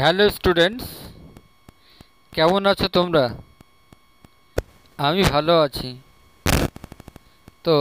Hello students, কেমন আছো তোমরা? আমি ভালো আছি। তো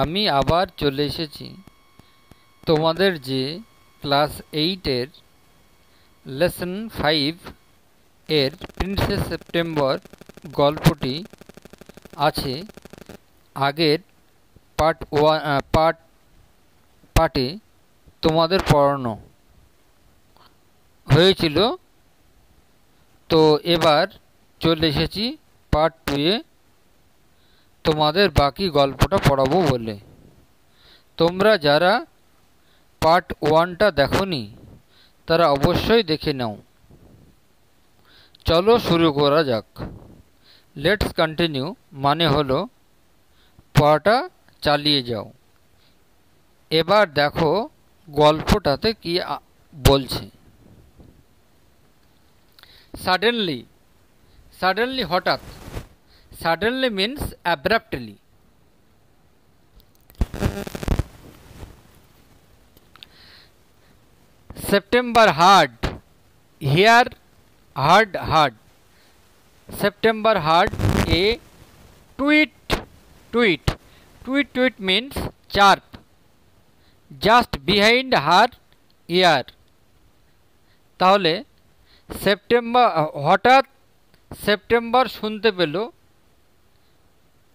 আমি আবার চলে এসেছি তোমাদের যে ক্লাস 8-এর লেসন 5 এর প্রিন্সেস সেপ্টেম্বর গল্পটি আছে। আগের পার্টে তোমাদের পড়ানো হয়েছিল, তো এবার চলে এসেছি পার্ট 2-এ তোমাদের বাকি গল্পটা পড়াবো বলে। তোমরা যারা পার্ট 1টা দেখোনি তারা অবশ্যই দেখে নাও। চলো শুরু করা যাক। লেটস কন্টিনিউ মানে হলো পড়াটা চালিয়ে যাও। এবার দেখো গল্পটাতে কি বলছে। সাডেনলি হঠাৎ। Suddenly means abruptly. September hard. Here hard. September hard a tweet. Tweet means sharp. Just behind her ear. তাহলে হঠাৎ সেপ্টেম্বর শুনতে পেল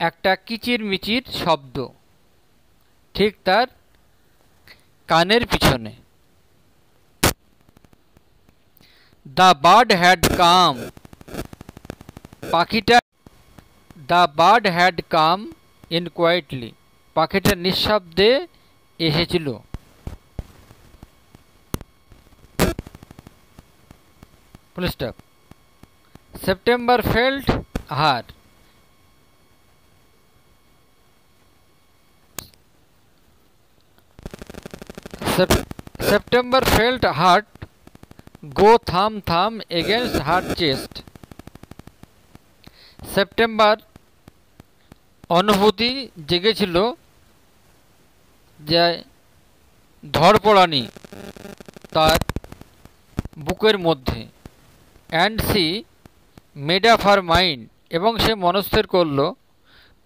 একটা কিচিরমিচির শব্দ ঠিক তার কানের পিছনে। The bird had come. The bird had come in quietly. পাখিটা নিঃশব্দে এসেছিল। Full stop. September felt her. September felt heart go thump against her chest. September অনুভূতি জেগেছিল যে ধড়পড়ানি তার বুকের মধ্যে। And she made up her mind, এবং সে মনস্থির করল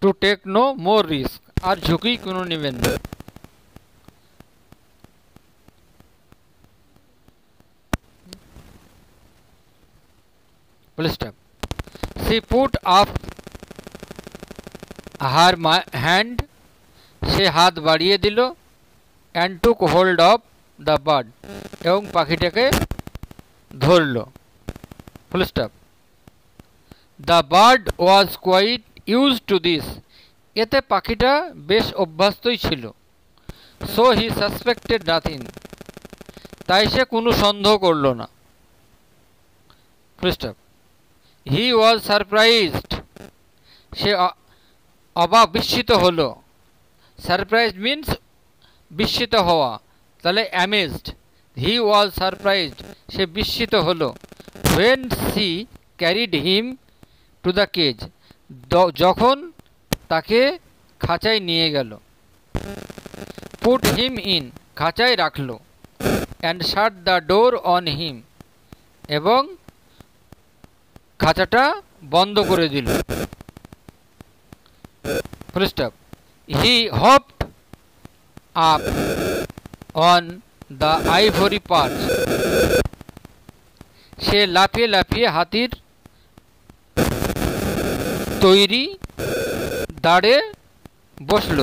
to take no more risk, আর ঝুঁকি কোনো নেবেন না। She put up her hand, সে হাত বাড়িয়ে দিল, and took hold of the bird, এবং পাখিটাকে ধরল। Full stop. The bird was quite used to this, এতে পাখিটা বেশ অভ্যস্তই ছিল। So he suspected nothing, তাই সে কোনো সন্দেহ করল না। Full stop. He was surprised, সে বিস্মিত হলো। সারপ্রাইজড মিন্স বিস্মিত হওয়া, তাহলে অ্যামেজড। হি ওয়াজ সারপ্রাইজড, সে বিস্মিত হলো। when she carried him to the cage, যখন তাকে খাঁচায় নিয়ে গেল। put him in, খাঁচায় রাখলো। and shut the door on him, এবং খাঁচাটা বন্ধ করে দিল। Full stop. He hopped up on the ivory perch, সে লাফিয়ে লাফিয়ে হাতির তৈরি দাঁড়ে বসল।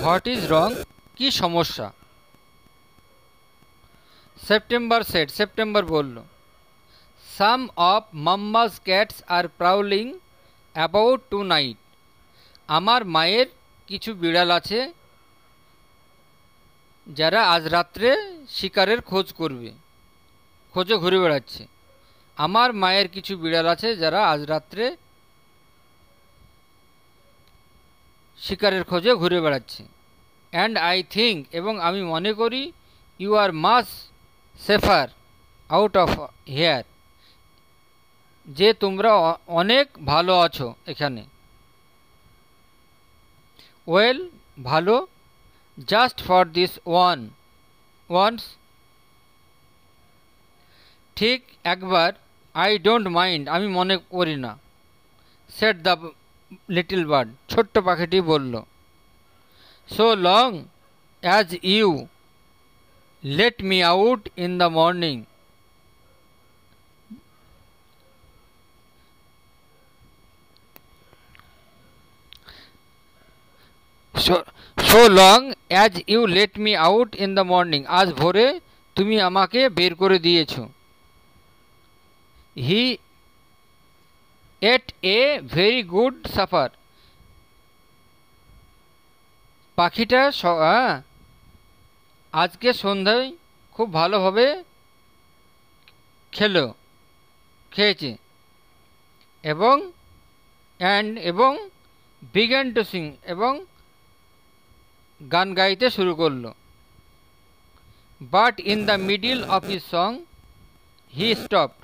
হোয়াট ইজ রং, কি সমস্যা? সেপ্টেম্বর সেড, সেপ্টেম্বর বলল, some of mamma's cats are prowling about tonight, আমার মায়ের কিছু বিড়াল আছে যারা আজ রাত্রে শিকারের খোঁজে ঘুরে বেড়াচ্ছে। আমার মায়ের কিছু বিড়াল আছে যারা আজ রাত্রে শিকারের খোঁজে ঘুরে বেড়াচ্ছে। অ্যান্ড আই থিঙ্ক, এবং আমি মনে করি, you are much safer out of here, যে তোমরা অনেক ভালো আছো এখানে। ওয়েল ভালো, জাস্ট ফর দিস ওয়ান্স ঠিক একবার, আই ডোন্ট মাইন্ড আমি মনে করি না, সেড দ্য লিটল বার্ড ছোট্ট পাখিটি বলল। So long as you let me out in the morning, so long as you let me out in the morning আজ ভোরে তুমি আমাকে বের করে দিয়েছ। He ate a very good supper পাখিটা আজকে সন্ধ্যায় খুব ভালোভাবে খেয়েছে এবং বিগ্যান টু সিং এবং গান গাইতে শুরু করলো। But in the middle of his song he stopped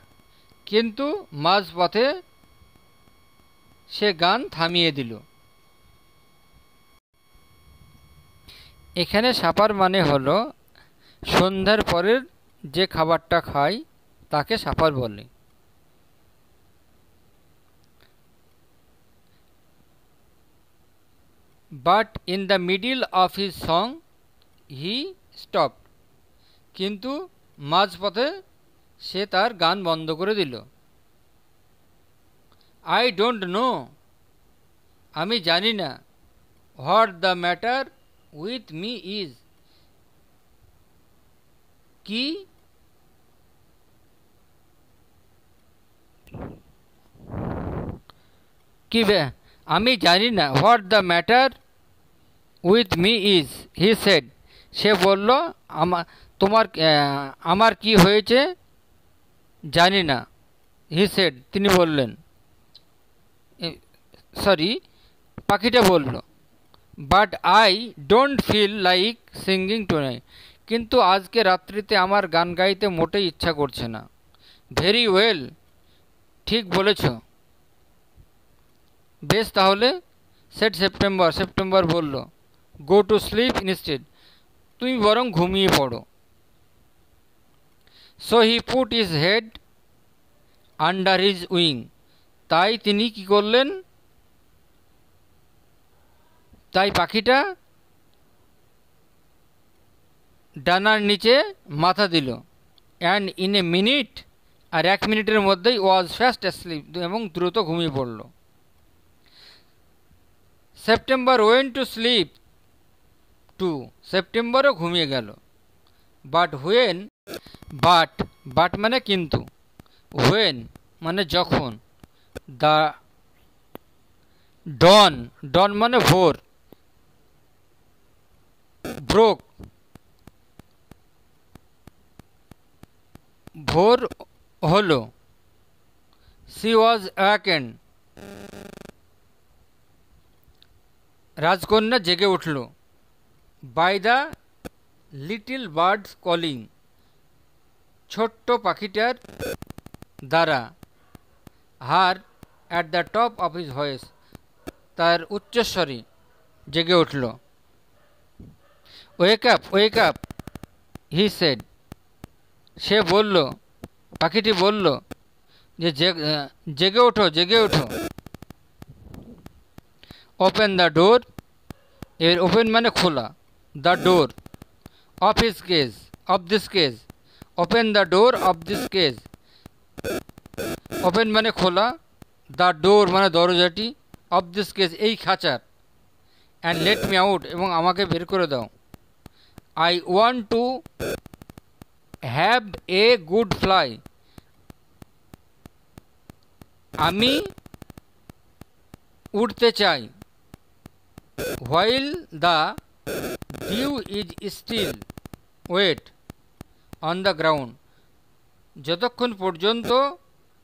কিন্তু মাঝপথে সে গান থামিয়ে দিল। এখানে সাপার মানে হলো সন্ধ্যার পরের যে খাবারটা খায় তাকে সাপার বলে। But in the middle of his song he stopped কিন্তু মাঝপথে সে তার গান বন্ধ করে দিল। আই ডোন্ট নো আমি জানি না, what the matter with me is কি কি আমি জানি না, what the matter with me is he said সে বলল আমার কি হয়েছে জানি না। হি সেড তিনি বললেন, পাখিটা বলল। But I don't feel like singing tonight কিন্তু আজকে রাত্রিতে আমার গান গাইতে মোটেই ইচ্ছা করছে না। ভেরি ওয়েল ঠিক বলেছ, বেশ তাহলে, সেড সেপ্টেম্বর বলল। গো টু স্লিপ ইনস্টেড তুমি বরং ঘুমিয়ে পড়ো। So he put his head under his wing তাই তিনি কি করলেন, তাই পাখিটা ডানার নিচে মাথা দিল। অ্যান্ড ইন এ মিনিট আর 1 মিনিটের মধ্যেই ওয়াজ ফাস্ট অ্যাসলিপ এবং দ্রুত ঘুমিয়ে পড়ল। September went to sleep too সেপ্টেম্বরও ঘুমিয়ে গেল। বাট মানে কিন্তু, হোয়েন মানে যখন, দ্য ডন মানে ভোর, ব্রোক ভোর হলো, সি ওয়াজ অ্যাওয়াকেন্ড রাজকন্যা জেগে উঠল। By the little birds calling ছোট্ট পাখিটার দ্বারা। Her at the top of his voice তার উচ্চস্বরে জেগে উঠল। ওয়েক আপ হি সেড সে বলল, পাখিটি বলল যে জেগে ওঠো। ওপেন দ্য ডোর এর ওপেন মানে খোলা, the door of this cage open the door of this cage open মানে খোলা, দ্য ডোর মানে দরজাটি, অফ দিস কেজ এই খাঁচার, অ্যান্ড লেট মি আউট এবং আমাকে বের করে দাও। I want to have a good fly আমি উঠতে চাই। While the dew is still wet on the ground যতক্ষণ পর্যন্ত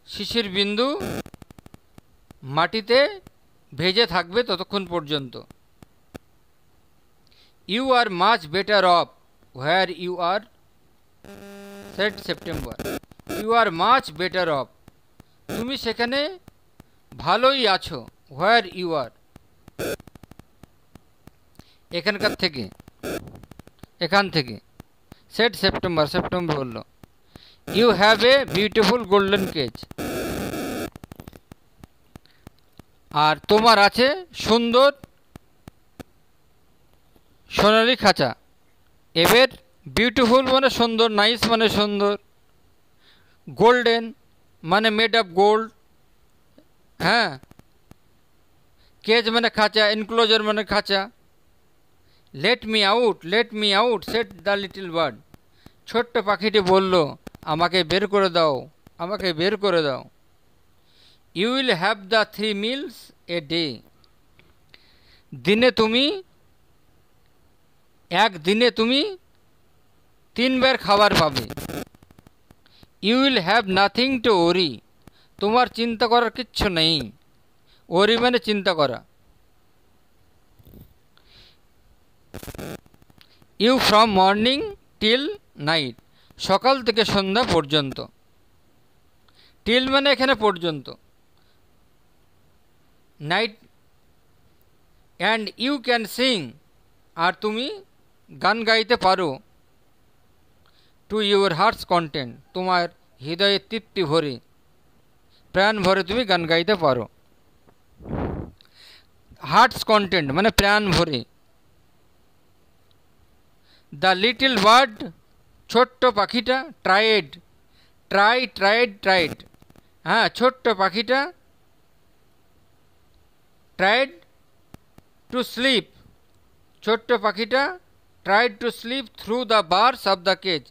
শিশির বিন্দু মাটিতে ভেজে থাকবে ততক্ষণ পর্যন্ত। You are much better off where you are said September you are much better off তুমি সেখানে ভালোই আছো, হোয়ার ইউ আর এখানকার থেকে, এখান থেকে। সেট সেপ্টেম্বর, সেপ্টেম্বর বলল you have a beautiful golden cage, আর তোমার আছে সুন্দর সোনালি খাঁচা। এবার বিউটিফুল মানে সুন্দর, নাইস মানে সুন্দর, গোল্ডেন মানে মেড অফ গোল্ড, হ্যাঁ, কেজ মানে খাঁচা, এনক্লোজার মানে খাঁচা। Late me out set the little bird, ছোট্ট পাখিটি বলল আমাকে বের করে দাও, আমাকে বের করে দাও। You will have the 3 meals a day, দিনে তুমি, একদিনে তুমি 3 বার খাবার পাবে। You will have nothing to worry, তোমার চিন্তা করার কিচ্ছু নেই। ওরি মানে চিন্তা করা। You from morning till night, সকাল থেকে সন্ধ্যা পর্যন্ত। টিল মানে এখানে পর্যন্ত, night. And you can sing, আর তুমি গান গাইতে পারো। টু ইউর হার্টস কন্টেন্ট, তোমার হৃদয়ের তৃপ্তি ভরে, প্রাণ ভরে তুমি গান গাইতে পারো। হার্টস কন্টেন্ট মানে প্রাণ ভরে। দ্য লিটল বার্ড, ছোট্ট পাখিটা, ট্রাইড, হ্যাঁ, ছোট্ট পাখিটা ট্রাইড টু স্লিপ, ছোট্ট পাখিটা tried to slip through the bars of the cage,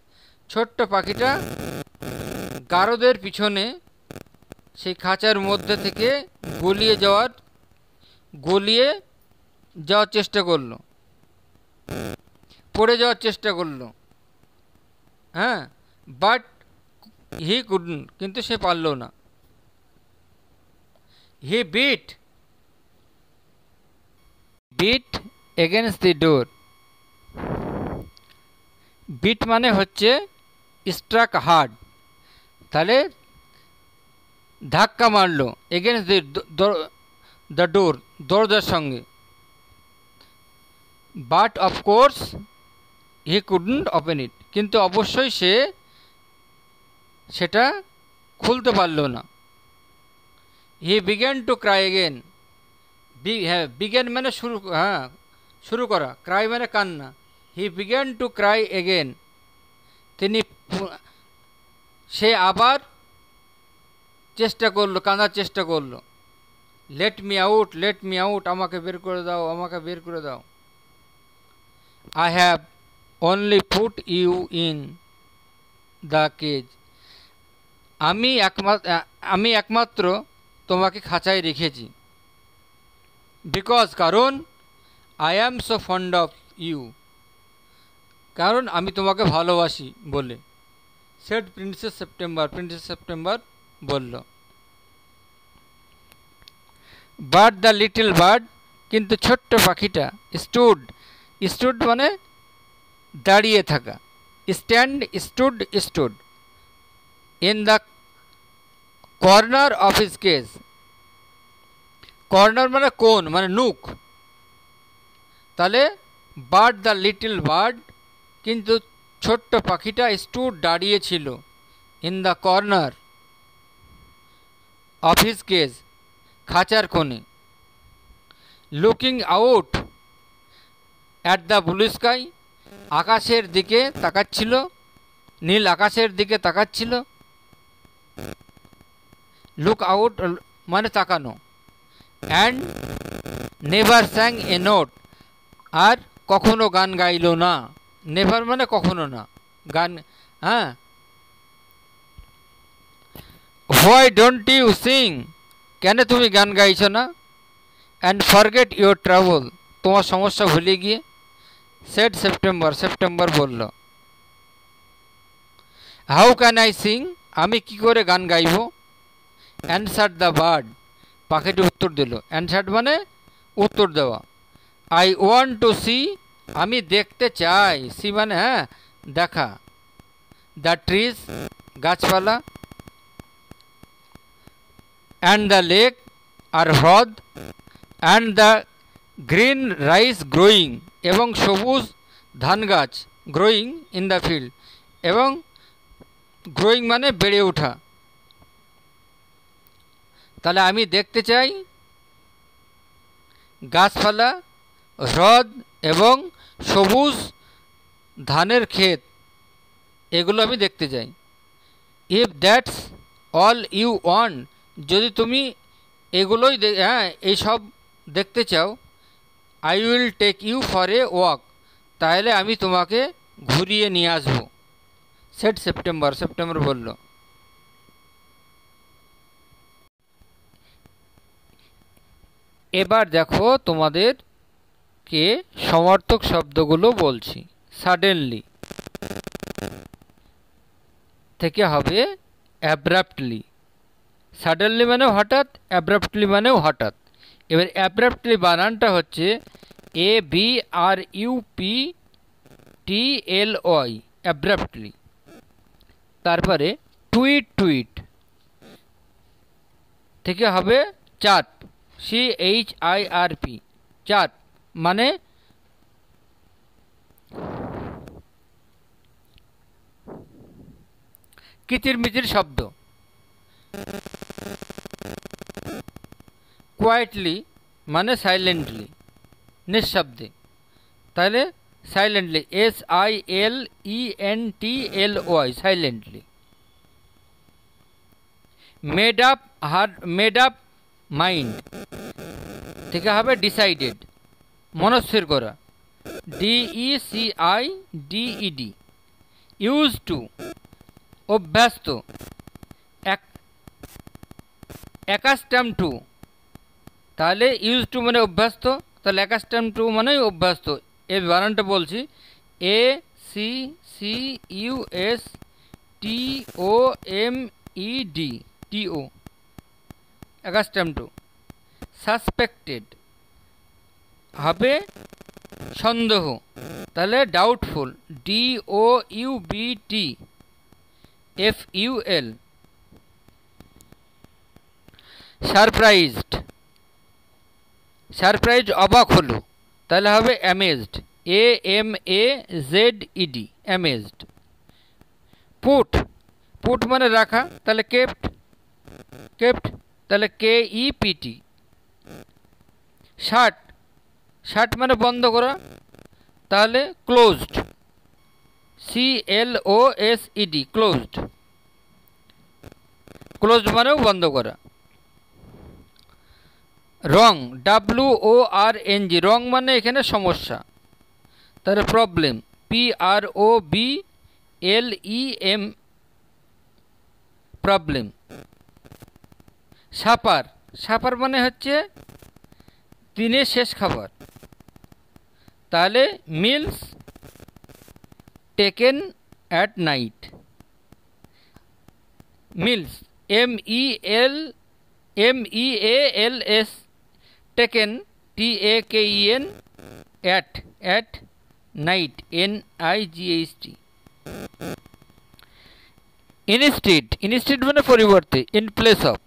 ছোট্ট পাখিটা গারদের পিছনে সেই খাঁচার মধ্যে থেকে গলিয়ে যাওয়ার চেষ্টা করলো, পড়ে যাওয়ার চেষ্টা করলো, হ্যাঁ, বাট হি কুডন্ট, কিন্তু সে পারল না। He beat against the door, beat মানে হচ্ছে স্ট্রাক হার্ড, তাহলে ধাক্কা মারলো, এগেনস্ট দি দ্য ডোর, দরজার সঙ্গে। But of course he couldn't open it, কিন্তু অবশ্যই সে সেটা খুলতে পারল না। He began to cry again, হ্যাঁ, বিগ্যান মানে শুরু, হ্যাঁ, শুরু করা, ক্রাই মানে কান্না। He began to cry again, সে আবার চেষ্টা করলো, কাঁদার চেষ্টা করলো। লেট মি আউট, আমাকে বের করে দাও, আমাকে বের করে দাও। I have only put you in the cage, আমি একমাত্র তোমাকে খাঁচায় রেখেছি। বিকজ, কারণ, I am so fond of you, কারণ আমি তোমাকে ভালোবাসি বলে। সেড প্রিন্সেস সেপ্টেম্বর বলল। বাট দ্য লিটল বার্ড, কিন্তু ছোট্ট পাখিটা, স্টুড মানে দাঁড়িয়ে থাকা, stood in the corner of his cage, corner মানে কোন, মানে নুক, তাহলে বাট দ্য লিটল বার্ড, কিন্তু ছোট্ট পাখিটা স্টুড দাঁড়িয়ে ছিল, in the corner of his cage, খাঁচার কোণে। Looking out at the blue sky, আকাশের দিকে তাকাচ্ছিল, নীল আকাশের দিকে তাকাচ্ছিল। লুক আউট মানে তাকানো। And never sang a note, আর কখনো গান গাইল না। নেভার মানে কখনো না, গান, হ্যাঁ। হোয়াই ডোন্ট ইউ সিং, কেন তুমি গান গাইছ না? অ্যান্ড ফরগেট ইউর ট্রাভেল, তোমার সমস্যা ভুলে গিয়ে। সেড সেপ্টেম্বর বলল। হাউ ক্যান আই সিং, আমি কি করে গান গাইব? অ্যানসার দ্য বার্ড, পাখিটি উত্তর দিল। অ্যানসার মানে উত্তর দেওয়া। আই ওয়ান্ট টু সি, আমি দেখতে চাই, সি মানে হ্যাঁ দেখা। দ্য ট্রিজ, গাছপালা। অ্যান্ড দ্য লেক, আর হ্রদ। And the green rice growing, এবং সবুজ ধান গাছ, গ্রোয়িং ইন দ্য ফিল্ড, এবং গ্রোয়িং মানে বেড়ে ওঠা। তাহলে আমি দেখতে চাই গাছপালা, হ্রদ এবং সবুজ ধানের ক্ষেত, এগুলো আমি দেখতে চাই। If that's all you want, যদি তুমি এগুলোই এইসব দেখতে চাও, I will take you for a walk, তাহলে আমি তোমাকে ঘুরিয়ে নিয়ে আসবো। সেট সেপ্টেম্বর, সেপ্টেম্বর বলল। এবার দেখো তোমাদেরকে সমর্থক শব্দগুলো বলছি। সাডেনলি থেকে হবে অ্যাব্রাপ্টলি। সাডেনলি মানে হঠাৎ, অ্যাব্রাপ্টলি মানেও হঠাৎ। এবার অ্যাব্রাপ্টলি বানানটা হচ্ছে ABRUPTLY, অ্যাব্রাপ্টলি। তারপরে টুইট, টুইট থেকে হবে চার্প, CHIRP, চার্প মানে কিচিরমিচির শব্দ। কোয়াইটলি মানে সাইলেন্টলি, নিঃশব্দে, তাহলে silently, SILENTLY, silently. Made up mind থেকে হবে ডিসাইডেড, মনস্থির করা, DECIDED। ইউজ টু অভ্যস্ত, অ্যাকাস্টাম টু, তাহলে ইউজ টু মানে অভ্যস্ত, তাহলে অ্যাকাস্টাম টু মানে অভ্যস্ত। এই বানানটা বলছি, ACCUSTOMED, TO, accustom two. Suspected হবে সন্দেহ, তাহলে ডাউটফুল, DOUBTFUL। সারপ্রাইজড, সারপ্রাইজ অবাক হলো, তাহলে হবে amazed, AMAZED, amazed. Put, put মানে রাখা, তাহলে কেপ্ট, কেপ্ট, তাহলে KEPT। শার্ট, শার্ট মানে বন্ধ করা, তাহলে ক্লোজড, CLOSED, ক্লোজড। ক্লোজড মানেও বন্ধ করা। রং, WORNG, রং মানে এখানে সমস্যা, তাহলে problem, PROBLEM, problem. Supper, supper মানে হচ্ছে দিনের শেষ খাবার, তাহলে meals taken at night. Meals, MEALS, taken, TAKEN, at night, NIGHT। Instead, instead মানে পরিবর্তে, in place of,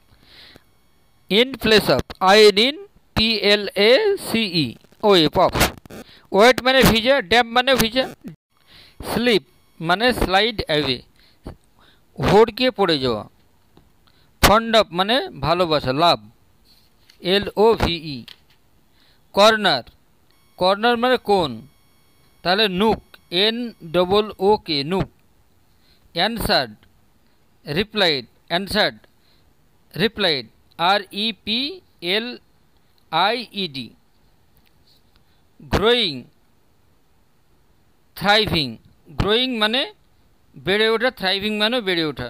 in place of, INPLACE, ওয়েপ অফ। ওয়েট মানে ভিজা, ড্যাম মানে ভিজা। স্লিপ মানে স্লাইড অ্যাওয়ে, হড়কে পড়ে যাওয়া। ফন্ড অফ মানে ভালোবাসা, লাভ, LOVE। কর্নার, কর্নার মানে কোন, তাহলে nook, NOOK, nook. অ্যানসার্ড, replied, অ্যানসার্ড, replied, REPLIED। Growing, thriving, growing মানে বেড়ে ওঠা, থ্রাইভিং মানে বেড়ে ওঠা,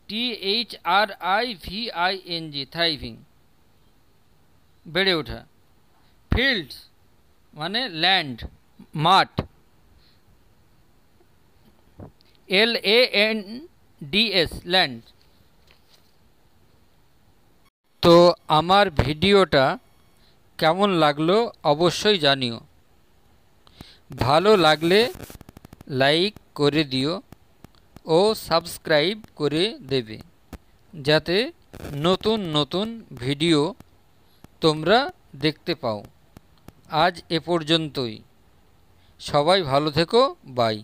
THRIVING, থ্রাইভিং, বেড়ে ওঠা। ফিল্ডস মানে ল্যান্ড, মাঠ, LANDS, ল্যান্ড। তো আমার ভিডিওটা কেমন লাগলো অবশ্যই জানিও। ভালো লাগলে লাইক করে দিও ও সাবস্ক্রাইব করে দেবে, যাতে নতুন নতুন ভিডিও তোমরা দেখতে পাও। আজ এ পর্যন্তই। সবাই ভালো থেকো, বাই।